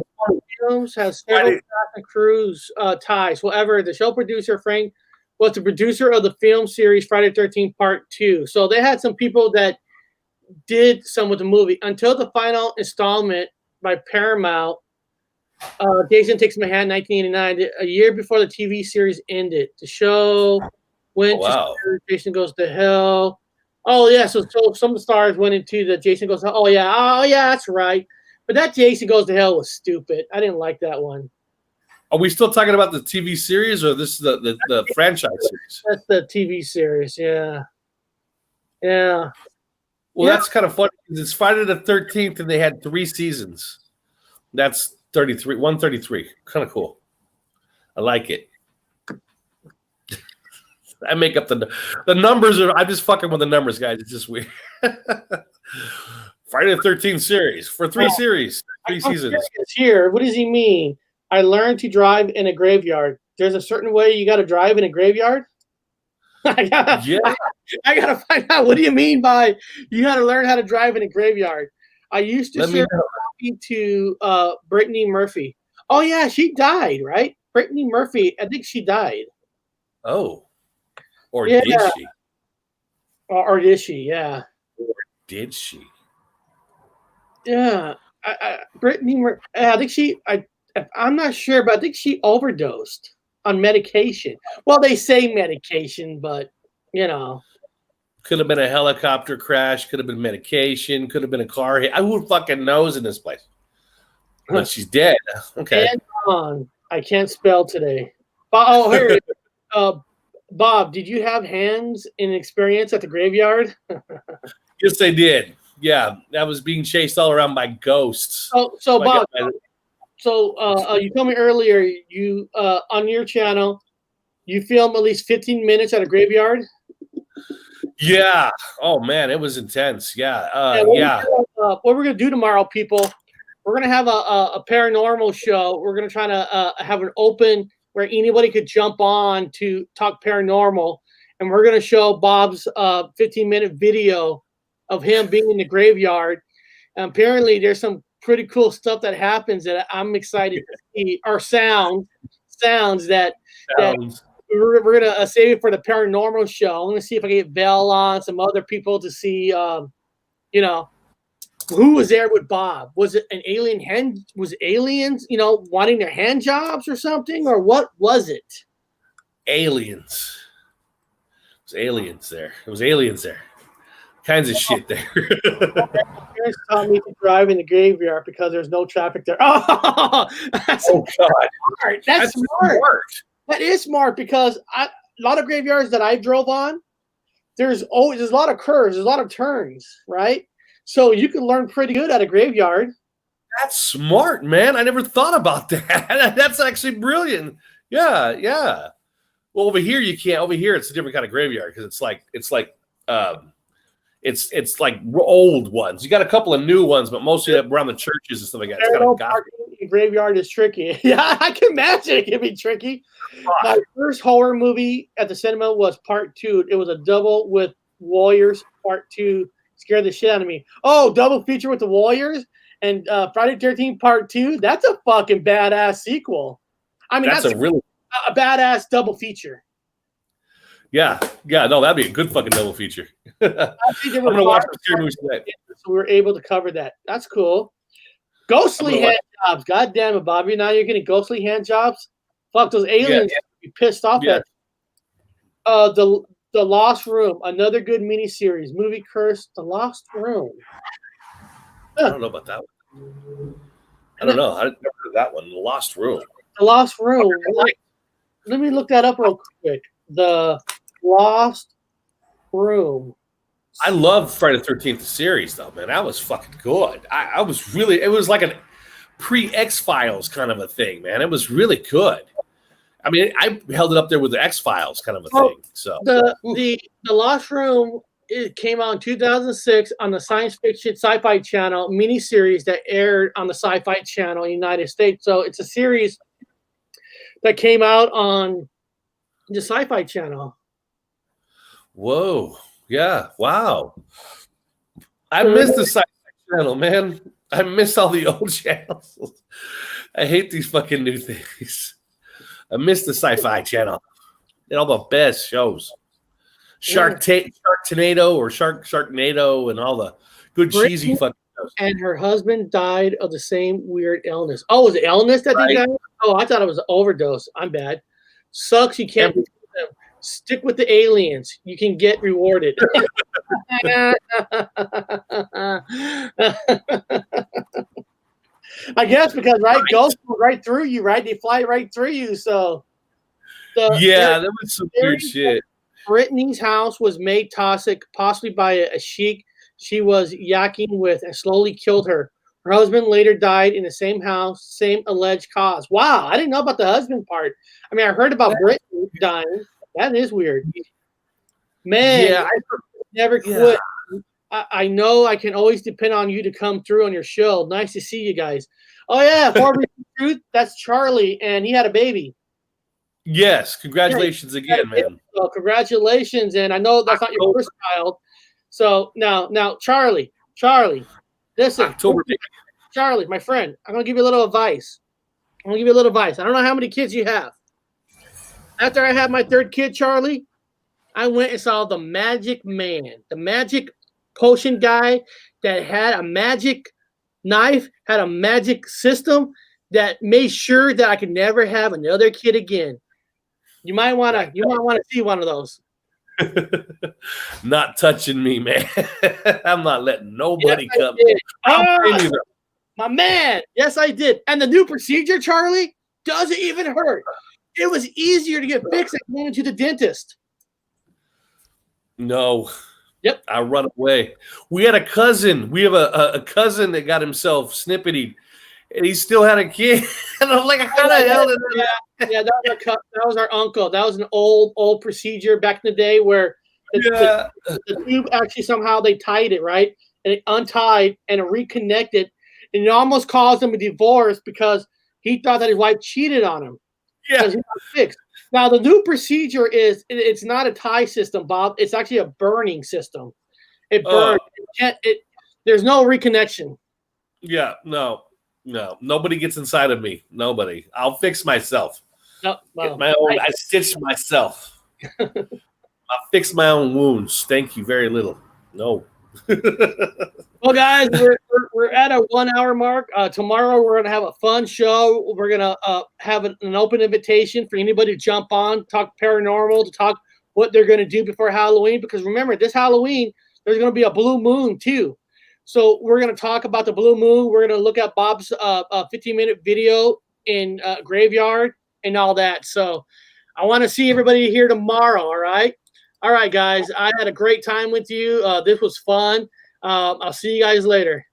Films has several cast and crews ties. However, the show producer Frank was the producer of the film series Friday the 13th Part 2. So they had some people that did some with the movie until the final installment by Paramount. Jason Takes My Hand, 1989, a year before the TV series ended. The show went to Jason Goes to Hell. Oh yeah, so some of the stars went into the Jason Goes to Hell. Oh yeah, that's right. But that Jason Goes to Hell was stupid. I didn't like that one. Are we still talking about the TV series, or this is the franchise series? That's the TV series, yeah. Yeah. Well, that's kind of funny because it's Friday the 13th, and they had 3 seasons. That's 133. Kind of cool. I like it. I make up the numbers. I'm just fucking with the numbers, guys. It's just weird. Friday the 13th series for 3 series, 3 seasons. Here, what does he mean? I learned to drive in a graveyard. There's a certain way you got to drive in a graveyard. I gotta find out. What do you mean by you got to learn how to drive in a graveyard? I used to share a copy to Brittany Murphy. Oh yeah, she died, right? Brittany Murphy. I think she died. Oh, or did she? Or did she? Yeah. Or did she? Yeah, Brittany. I think she. I'm not sure, but I think she overdosed on medication. Well, they say medication, but you know, could have been a helicopter crash, could have been medication, could have been a car hit. Who fucking knows in this place? But she's dead. Okay. I can't spell today. Oh, here it is. Bob, did you have hands in experience at the graveyard? Yes, I did. Yeah, I was being chased all around by ghosts. So Bob. So you told me earlier you on your channel you film at least 15 minutes at a graveyard. Yeah. Oh man, it was intense. Yeah. What we're gonna do tomorrow, people? We're gonna have a paranormal show. We're gonna try to have an open where anybody could jump on to talk paranormal, and we're gonna show Bob's 15-minute video of him being in the graveyard. And apparently, there's some pretty cool stuff that happens that I'm excited to see. Or sounds that we're gonna save it for the paranormal show. I'm gonna see if I can get Bell on, some other people to see, who was there with Bob. Was it an alien hand? Was aliens, wanting their hand jobs or something, or what was it? Aliens. It was aliens there. It was aliens there. Kinds of shit there. My parents taught me to drive in the graveyard because there's no traffic there. Oh, God. Smart. That's smart. That is smart because a lot of graveyards that I drove on, there's a lot of curves, there's a lot of turns, right? So you can learn pretty good at a graveyard. That's smart, man. I never thought about that. That's actually brilliant. Yeah. Well, over here you can't. Over here it's a different kind of graveyard because it's like old ones. You got a couple of new ones, but mostly around the churches and stuff like that. It's kind of parking graveyard is tricky. Yeah, I can imagine it can be tricky. My first horror movie at the cinema was Part 2. It was a double with Warriors Part 2. Scared the shit out of me. Oh, double feature with the Warriors and Friday the 13th Part 2. That's a fucking badass sequel. I mean, that's a badass double feature. Yeah, no, that'd be a good fucking double feature. I'm gonna watch the scary movies today. So we were able to cover that. That's cool. Ghostly hand jobs. God damn it, Bobby. Now you're getting ghostly hand jobs. Fuck, those aliens be pissed off at. The Lost Room, another good miniseries. Movie Curse, The Lost Room. I don't know about that one. I don't know. I never heard of that one. The Lost Room. The Lost Room. Let me look that up real quick. The Lost Room. I love Friday the 13th series, though, man. That was fucking good. I was really, it was like a pre-X-Files kind of a thing, man. It was really good. I mean, I held it up there with the X-Files kind of a thing. So the Lost Room, it came out in 2006 on the science fiction sci-fi channel miniseries that aired on the sci-fi channel in the United States. So it's a series that came out on the sci-fi channel. Whoa. Yeah. Wow. I missed the sci-fi channel, man. I miss all the old channels. I hate these fucking new things. I miss the Sci-Fi Channel. They had all the best shows. Sharknado or Sharknado and all the good cheesy fucking shows. And her husband died of the same weird illness. Oh, was it illness that they died? Oh, I thought it was an overdose. I'm bad. Sucks. You can't stick with the aliens. You can get rewarded. I guess because ghosts go right through you, right? They fly right through you. So that was some weird shit. Brittany's house was made toxic, possibly by a sheik she was yakking with, and slowly killed her. Her husband later died in the same house, same alleged cause. Wow, I didn't know about the husband part. I mean, I heard about Brittany dying. That is weird. Man, I never quit. I know I can always depend on you to come through on your show. Nice to see you guys. Oh, yeah, Truth, that's Charlie, and he had a baby. Yes, congratulations again, man. So congratulations, and I know that's not your first child. So now, Charlie, listen, Charlie, my friend, I'm gonna give you a little advice. I don't know how many kids you have. After I had my third kid, Charlie, I went and saw the magic man, the magic potion guy that had a magic knife, had a magic system that made sure that I could never have another kid again. You might want to see one of those. Not touching me, man. I'm not letting nobody come. My man. Yes, I did. And the new procedure, Charlie, doesn't even hurt. It was easier to get fixed than going to the dentist. No. Yep. I run away. We had a cousin. We have a cousin that got himself snippety, and he still had a kid. And I'm like, how the hell did that? Yeah, that was our uncle. That was an old procedure back in the day where the tube actually somehow they tied it, right? And it untied and it reconnected. And it almost caused him a divorce because he thought that his wife cheated on him. Yeah. He got fixed. Now, the new procedure is it's not a tie system, Bob. It's actually a burning system. It burns. There's no reconnection. Yeah, no. Nobody gets inside of me. Nobody. I'll fix myself. No, well, I stitched myself. I fix my own wounds. Thank you very little. No. Well, guys, we're at a 1 hour mark. Tomorrow we're gonna have a fun show. We're gonna have an open invitation for anybody to jump on, talk paranormal, to talk what they're gonna do before Halloween. Because remember, this Halloween there's gonna be a blue moon too. So we're gonna talk about the blue moon. We're gonna look at Bob's 15-minute video in Graveyard and all that. So I want to see everybody here tomorrow. All right, guys. I had a great time with you. This was fun. I'll see you guys later.